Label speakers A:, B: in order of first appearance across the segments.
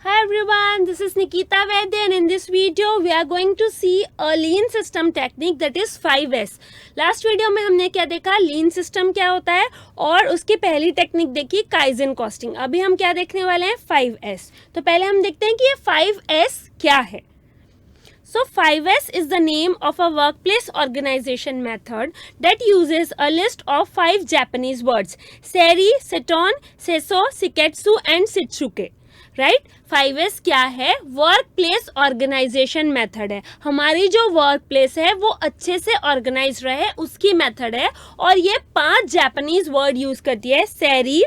A: Hi everyone, this is Nikita Vaidya and in this video we are going to see a lean system technique that is 5S. Last video में हमने क्या देखा, लीन system क्या होता है और उसकी पहली टेक्निक देखी काइजन कॉस्टिंग. अभी हम क्या देखने वाले हैं, 5S. तो पहले हम देखते हैं कि ये 5S क्या है. So 5S is the name of a workplace organization method that uses a list of 5 Japanese words: seri, seton, seso, siketsu and shitsuke. Right 5S क्या है, वर्क प्लेस ऑर्गेनाइजेशन मेथड है. हमारी जो वर्क प्लेस है वो अच्छे से organise रहे उसकी मेथड है और ये 5 जापानीज वर्ड यूज करती है: सेरी,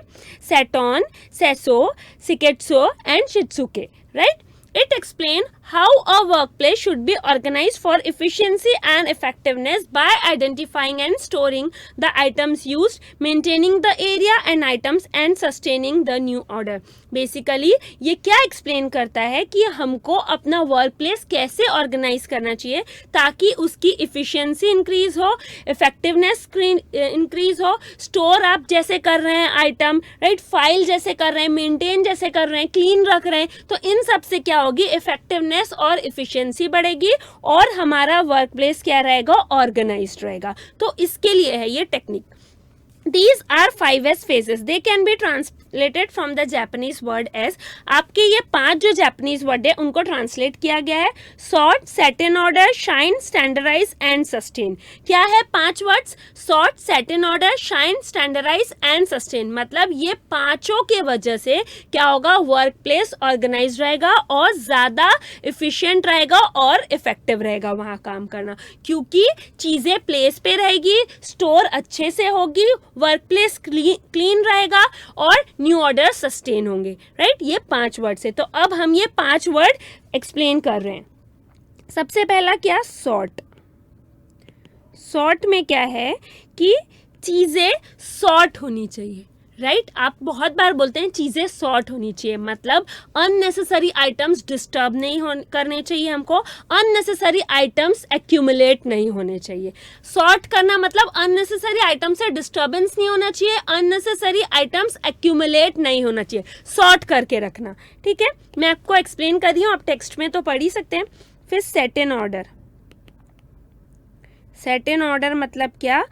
A: सेटॉन, सेसो, सिकेट्सो एंड शित्सुके. Right, it explains how a workplace should be organized for efficiency and effectiveness by identifying and storing the items used, maintaining the area and items and sustaining the new order. Basically ये क्या explain करता है कि हमको अपना work place कैसे organise करना चाहिए ताकि उसकी इफ़िशियंसी इंक्रीज हो, इफेक्टिवनेस इंक्रीज हो, स्टोर आप जैसे कर रहे हैं आइटम, राइट, फाइल जैसे कर रहे हैं, मेंटेन जैसे कर रहे हैं, क्लीन रख रहे हैं, तो इन सब से क्या होगी, इफेक्टिवनेस और इफिशियंसी बढ़ेगी और हमारा वर्क प्लेस क्या रहेगा, ऑर्गेनाइज्ड रहेगा. तो इसके लिए है ये technique. These are 5S phases. They can be translated from the Japanese word as, आपके ये 5 जो Japanese word है उनको ट्रांसलेट किया गया है: sort, set in order, shine, standardize and sustain. क्या है 5 words? sort, set in order, shine, standardize and sustain. मतलब ये पांचों के वजह से क्या होगा, वर्क प्लेस ऑर्गेनाइज रहेगा और ज़्यादा इफिशिएंट रहेगा और इफेक्टिव रहेगा वहाँ काम करना, क्योंकि चीज़ें प्लेस पे रहेगी, स्टोर अच्छे से होगी, वर्क प्लेस क्लीन रहेगा और न्यू ऑर्डर सस्टेन होंगे. राइट, ये 5 वर्ड से. तो अब हम ये 5 वर्ड एक्सप्लेन कर रहे हैं. सबसे पहला क्या, सॉर्ट. सॉर्ट में क्या है कि चीज़ें सॉर्ट होनी चाहिए. राइट, आप बहुत बार बोलते हैं चीज़ें सॉर्ट होनी चाहिए, मतलब अननेसेसरी आइटम्स डिस्टर्ब नहीं करने चाहिए हमको, अननेसेसरी आइटम्स एक्यूमुलेट नहीं होने चाहिए. सॉर्ट करना मतलब अननेसेसरी आइटम से डिस्टर्बेंस नहीं होना चाहिए, अननेसेसरी आइटम्स एक्यूमुलेट नहीं होना चाहिए, सॉर्ट करके रखना. ठीक है, मैं आपको एक्सप्लेन कर रही हूँ, आप टेक्स्ट में तो पढ़ ही सकते हैं. फिर set in order. Set in order मतलब क्या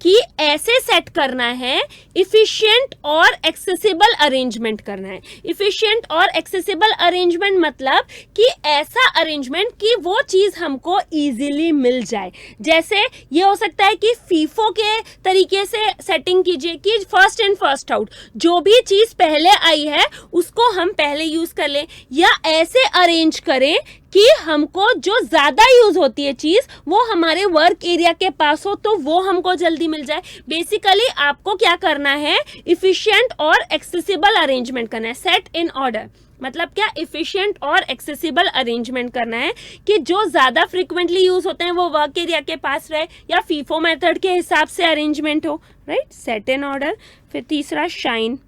A: कि ऐसे सेट करना है, इफिशिएंट और एक्सेसिबल अरेंजमेंट करना है. इफिशिएंट और एक्सेसिबल अरेंजमेंट मतलब कि ऐसा अरेंजमेंट कि वो चीज़ हमको इजीली मिल जाए. जैसे ये हो सकता है कि फीफो के तरीके से सेटिंग कीजिए कि फर्स्ट इन फर्स्ट आउट, जो भी चीज़ पहले आई है उसको हम पहले यूज़ कर लें, या ऐसे अरेंज करें कि हमको जो ज़्यादा यूज़ होती है चीज़ वो हमारे वर्क एरिया के पास हो तो वो हमको जल्दी मिल जाए. बेसिकली आपको क्या करना है, इफिशिएंट और एक्सेसिबल अरेंजमेंट करना है. सेट इन ऑर्डर मतलब क्या, इफिशिएंट और एक्सेसिबल अरेंजमेंट करना है कि जो ज़्यादा फ्रिक्वेंटली यूज़ होते हैं वो वर्क एरिया के पास रहे या फीफो मेथड के हिसाब से अरेंजमेंट हो. Right, set in order. फिर तीसरा शाइन.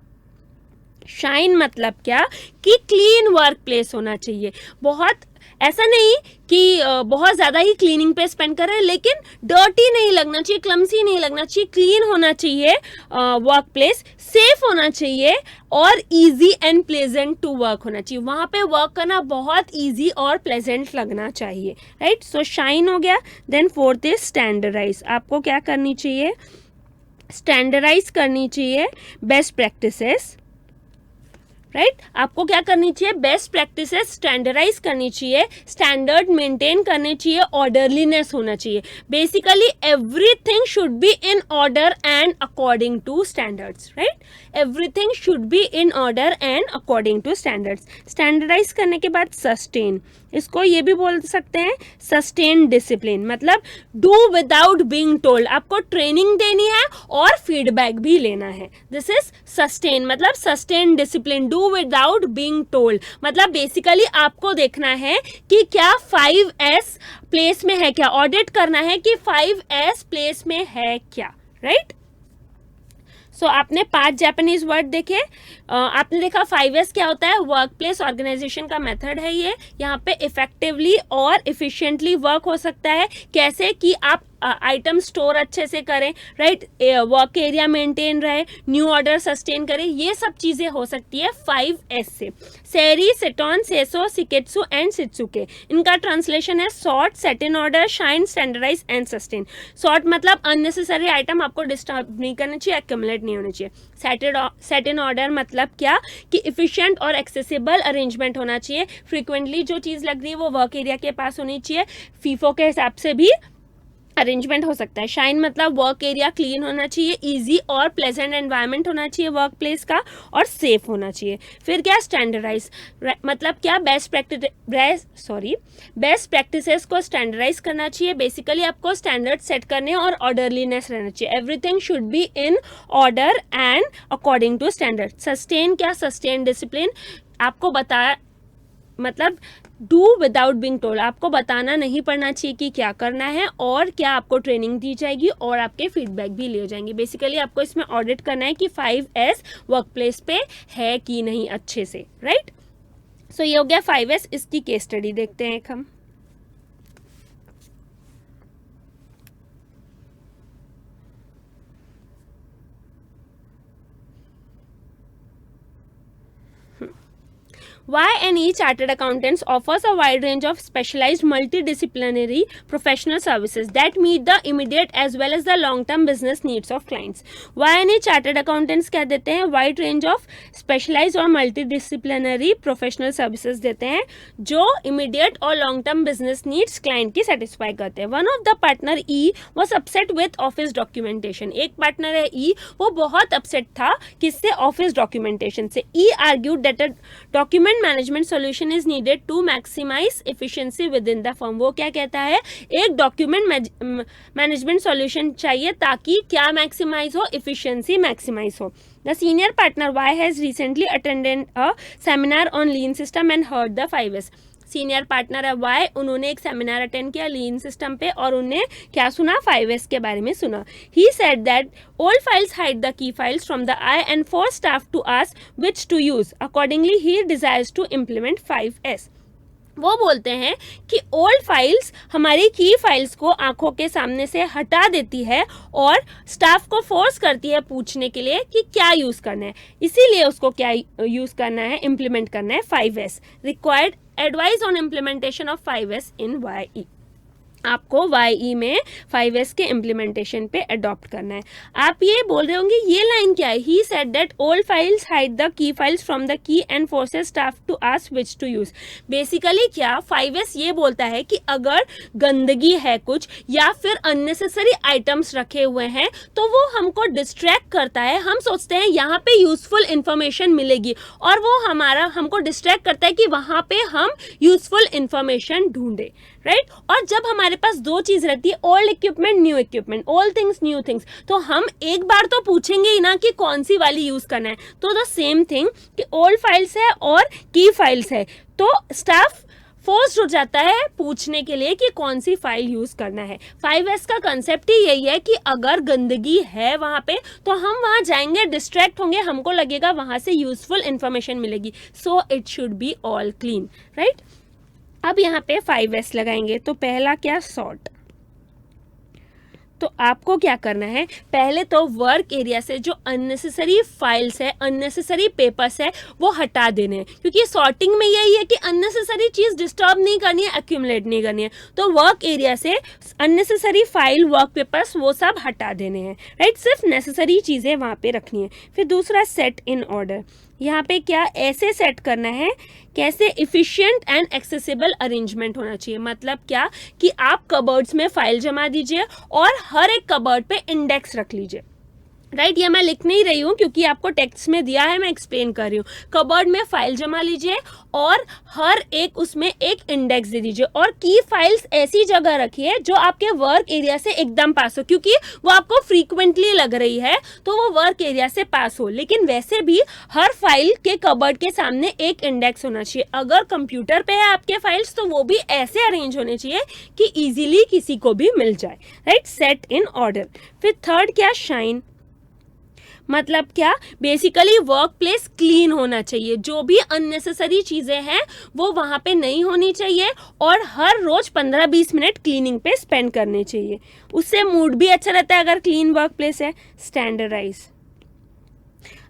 A: शाइन मतलब क्या कि क्लीन वर्क प्लेस होना चाहिए. बहुत ऐसा नहीं कि बहुत ज़्यादा ही क्लीनिंग पे स्पेंड कर रहे हैं, लेकिन डर्टी नहीं लगना चाहिए, क्लमसी नहीं लगना चाहिए, क्लीन होना चाहिए वर्क प्लेस, सेफ होना चाहिए और easy and pleasant to work होना चाहिए. वहाँ पे वर्क करना बहुत इजी और प्लेजेंट लगना चाहिए. राइट, सो शाइन हो गया. Then fourth is standardise. आपको क्या करनी चाहिए, स्टैंडर्डाइज करनी चाहिए बेस्ट प्रैक्टिसेस. राइट, आपको क्या करनी चाहिए, बेस्ट प्रैक्टिसेस स्टैंडर्डाइज करनी चाहिए, स्टैंडर्ड मेंटेन करने चाहिए, ऑर्डरलीनेस होना चाहिए. Basically everything should be in order and according to standards. Right, everything should be in order and according to standards. Standardise करने के बाद सस्टेन. इसको ये भी बोल सकते हैं सस्टेन डिसिप्लिन, मतलब डू विदाउट बीइंग टोल्ड. आपको ट्रेनिंग देनी है और फीडबैक भी लेना है. दिस इज सस्टेन, मतलब sustain discipline, do without being told. मतलब बेसिकली आपको देखना है कि क्या 5S प्लेस में है क्या, ऑडिट करना है कि 5S प्लेस में है क्या. राइट, सो आपने 5 जापानीज वर्ड देखे. आपने देखा 5S क्या होता है, वर्क प्लेस ऑर्गेनाइजेशन का मेथड है ये. यहाँ पे इफेक्टिवली और इफिशिएंटली वर्क हो सकता है. कैसे कि आप आइटम स्टोर अच्छे से करें, राइट, वर्क एरिया मेंटेन रहे, न्यू ऑर्डर सस्टेन करें, ये सब चीज़ें हो सकती है 5S से। सेरी, सेटॉन, सेसो, सिकेत्सु एंड सित्सुके, इनका ट्रांसलेशन है sort, set in order, shine, standardise and sustain. Sort मतलब अननेसेसरी आइटम आपको डिस्टर्ब नहीं करना चाहिए, एक्यूमुलेट नहीं होना चाहिए। सेट इन ऑर्डर मतलब क्या कि इफिशिएंट और एक्सेसिबल अरेंजमेंट होना चाहिए। फ्रीक्वेंटली जो चीज़ लग रही है वो वर्क एरिया के पास होनी चाहिए, फीफो के हिसाब से भी अरेंजमेंट हो सकता है। शाइन मतलब वर्क एरिया क्लीन होना चाहिए, इजी और प्लेजेंट एनवायरनमेंट होना चाहिए वर्क प्लेस का, और सेफ होना चाहिए। फिर क्या, स्टैंडर्डाइज मतलब क्या, बेस्ट प्रैक्टिसेस को स्टैंडर्डाइज करना चाहिए। बेसिकली आपको स्टैंडर्ड सेट करने और ऑर्डरलीनेस रहना चाहिए। Everything should be in order and according to standard. Sustain क्या, सस्टेन डिसिप्लिन, आपको बताया मतलब डू विदाउट बिंग टोल्ड, आपको बताना नहीं पड़ना चाहिए कि क्या करना है, और क्या आपको ट्रेनिंग दी जाएगी और आपके फीडबैक भी लिए जाएंगे। बेसिकली आपको इसमें ऑडिट करना है कि 5S वर्क प्लेस पे है कि नहीं अच्छे से, राइट। सो ये हो गया 5S। इसकी केस स्टडी देखते हैं एक हम। Y&E Chartered Accountants offers a wide range of specialized multidisciplinary professional services that meet the immediate as well as the long-term business needs of clients. Y&E Chartered Accountants क्या देते हैं? Wide range of specialized और multidisciplinary professional services देते हैं जो immediate और long-term business needs client की satisfy करते हैं. One of the partner E was upset with office documentation. एक partner है E, वो बहुत upset था किससे? Office documentation से. E argued that a document management solution is needed to maximise efficiency within the firm. वो क्या कहता है? एक डॉक्यूमेंट मैनेजमेंट सॉल्यूशन चाहिए ताकि क्या मैक्सिमाइज हो? एफिशिएंसी मैक्सिमाइज हो। The senior partner Y has recently attended a seminar on lean system and heard the 5S। Senior partner है वाई, उन्होंने एक सेमिनार अटेंड किया लीन सिस्टम पे और उन्हें क्या सुना? 5S के बारे में सुना। ही said that old files hide the key files from the eye and force staff to ask which to use. Accordingly, he desires to implement 5S. वो बोलते हैं कि ओल्ड फाइल्स हमारी की फाइल्स को आंखों के सामने से हटा देती है और स्टाफ को फोर्स करती है पूछने के लिए कि क्या यूज़ करना है, इसीलिए उसको क्या यूज़ करना है, इम्प्लीमेंट करना है 5S। Required advice on implementation of 5S in YE। आपको YE में 5S के इम्प्लीमेंटेशन पे अडॉप्ट करना है। आप ये बोल रहे होंगे ये लाइन क्या है? He said that old files hide the key files from the key and forces staff to ask which to use. Basically क्या 5S ये बोलता है कि अगर गंदगी है कुछ या फिर अननेसेसरी आइटम्स रखे हुए हैं तो वो हमको डिस्ट्रैक्ट करता है। हम सोचते हैं यहाँ पे यूजफुल इंफॉर्मेशन मिलेगी और वो हमको डिस्ट्रैक्ट करता है कि वहाँ पे हम यूजफुल इंफॉर्मेशन ढूंढे, राइट। और जब हमारे पास दो चीज रहती है, old equipment, new equipment, old things, new things, तो हम एक बार तो पूछेंगे ही ना कि कौन सी वाली यूज करना है। तो द सेम थिंग कि ओल्ड फाइल्स है और की फाइल्स है तो स्टाफ फोर्स्ड हो जाता है पूछने के लिए कि कौन सी फाइल यूज करना है। 5S का कंसेप्ट ही यही है कि अगर गंदगी है वहां पे तो हम वहां जाएंगे, डिस्ट्रैक्ट होंगे, हमको लगेगा वहां से यूजफुल इंफॉर्मेशन मिलेगी। So it should be all clean, right. अब यहाँ पे 5S लगाएंगे तो पहला क्या? सॉर्ट। तो आपको क्या करना है? पहले तो वर्क एरिया से जो अननेसेसरी फाइल्स है, अननेसेसरी पेपर्स है, वो हटा देने हैं, क्योंकि सॉर्टिंग में यही है कि अननेसेसरी चीज़ डिस्टर्ब नहीं करनी है, एक्यूमुलेट नहीं करनी है। तो वर्क एरिया से अननेसेसरी फाइल, वर्क पेपर्स, वो सब हटा देने हैं, राइट। सिर्फ नेसेसरी चीज़ें वहाँ पे रखनी है। फिर दूसरा, सेट इन ऑर्डर। यहाँ पे क्या ऐसे सेट करना है, कैसे? इफिशिएंट एंड एक्सेसिबल अरेंजमेंट होना चाहिए। मतलब क्या कि आप कबर्ड्स में फाइल जमा दीजिए और हर एक कबर्ड पे इंडेक्स रख लीजिए, राइट। ये मैं लिख नहीं रही हूँ क्योंकि आपको टेक्स्ट में दिया है, मैं एक्सप्लेन कर रही हूँ। कबर्ड में फाइल जमा लीजिए और हर एक उसमें एक इंडेक्स दे दीजिए और की फाइल्स ऐसी जगह रखिए जो आपके वर्क एरिया से एकदम पास हो, क्योंकि वो आपको फ्रीक्वेंटली लग रही है तो वो वर्क एरिया से पास हो। लेकिन वैसे भी हर फाइल के कबर्ड के सामने एक इंडेक्स होना चाहिए। अगर कंप्यूटर पे है आपके फाइल्स तो वो भी ऐसे अरेंज होने चाहिए कि ईजिली किसी को भी मिल जाए, राइट। Set in order. फिर थर्ड क्या? शाइन। मतलब क्या, बेसिकली वर्क प्लेस क्लीन होना चाहिए, जो भी अननेसेसरी चीज़ें हैं वो वहाँ पे नहीं होनी चाहिए, और हर रोज 15-20 मिनट क्लीनिंग पे स्पेंड करने चाहिए, उससे मूड भी अच्छा रहता है अगर क्लीन वर्क प्लेस है। स्टैंडर्डाइज,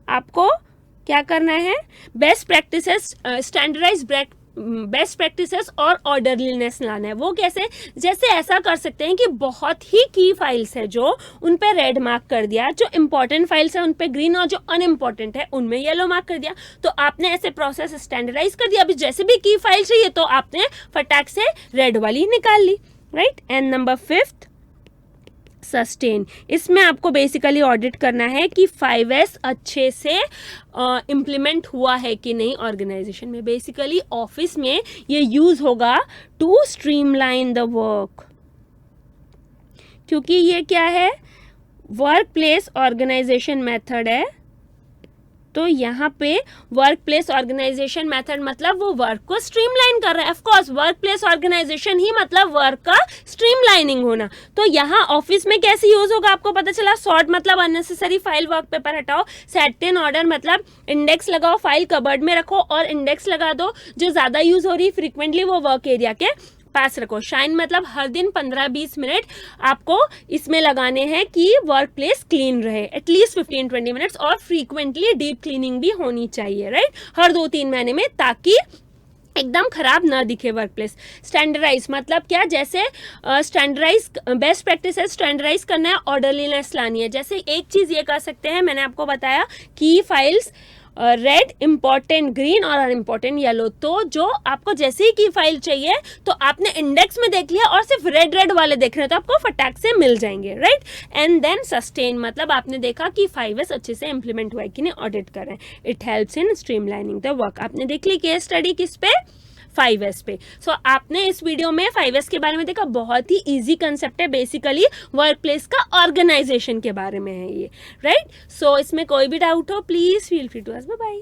A: आपको क्या करना है, best practices, standardise best practices और ऑर्डरलीनेस लाना है। वो कैसे, जैसे ऐसा कर सकते हैं कि बहुत ही की फाइल्स है जो उन पे रेड मार्क कर दिया, जो इंपॉर्टेंट फाइल्स है उन पे ग्रीन, और जो अनइम्पॉर्टेंट है उनमें येलो मार्क कर दिया। तो आपने ऐसे प्रोसेस स्टैंडर्डाइज कर दिया, अभी जैसे भी की फाइल चाहिए तो आपने फटाक से रेड वाली निकाल ली, राइट। एंड नंबर 5 सस्टेन, इसमें आपको बेसिकली ऑडिट करना है कि 5S अच्छे से इम्प्लीमेंट हुआ है कि नहीं ऑर्गेनाइजेशन में। बेसिकली ऑफिस में ये यूज होगा टू स्ट्रीमलाइन द वर्क, क्योंकि ये क्या है, वर्क प्लेस ऑर्गेनाइजेशन मेथड है। तो यहाँ पे वर्क प्लेस ऑर्गेनाइजेशन मेथड मतलब वो वर्क को स्ट्रीमलाइन कर रहा है। Of course work place organization ही मतलब वर्क का स्ट्रीमलाइनिंग होना। तो यहाँ ऑफिस में कैसे यूज होगा आपको पता चला। सॉर्ट मतलब अननेसेसरी फाइल वर्क पेपर हटाओ, सेट इन ऑर्डर मतलब इंडेक्स लगाओ, फाइल कबर्ड में रखो और इंडेक्स लगा दो, जो ज़्यादा यूज हो रही फ्रिक्वेंटली वो वर्क एरिया के पास रखो। शाइन मतलब हर दिन 15-20 मिनट आपको इसमें लगाने हैं कि वर्क प्लेस क्लीन रहे, एटलीस्ट 15-20 मिनट्स, और फ्रीक्वेंटली डीप क्लीनिंग भी होनी चाहिए, राइट, हर 2-3 महीने में, ताकि एकदम खराब ना दिखे वर्क प्लेस। स्टैंडर्डाइज मतलब क्या, जैसे स्टैंडर्डाइज बेस्ट प्रैक्टिस है, स्टैंडर्डाइज करना है, ऑर्डरलीनेस लानी है। जैसे एक चीज़ ये कर सकते हैं, मैंने आपको बताया कि फाइल्स रेड, इम्पॉर्टेंट ग्रीन और अनइम्पॉर्टेंट येलो। तो जो आपको जैसे ही की फाइल चाहिए तो आपने इंडेक्स में देख लिया और सिर्फ रेड वाले देख रहे हैं तो आपको फटाक से मिल जाएंगे, राइट। एंड देन सस्टेन मतलब आपने देखा कि 5S अच्छे से इंप्लीमेंट हुआ है कि नहीं, ऑडिट करें। It helps in streamlining the work. आपने देख ली केस स्टडी किस पे, 5S पे। सो आपने इस वीडियो में 5S के बारे में देखा, बहुत ही इजी कंसेप्ट है, बेसिकली वर्क प्लेस का ऑर्गेनाइजेशन के बारे में है ये, राइट। सो इसमें कोई भी डाउट हो please feel free to ask. Bye bye.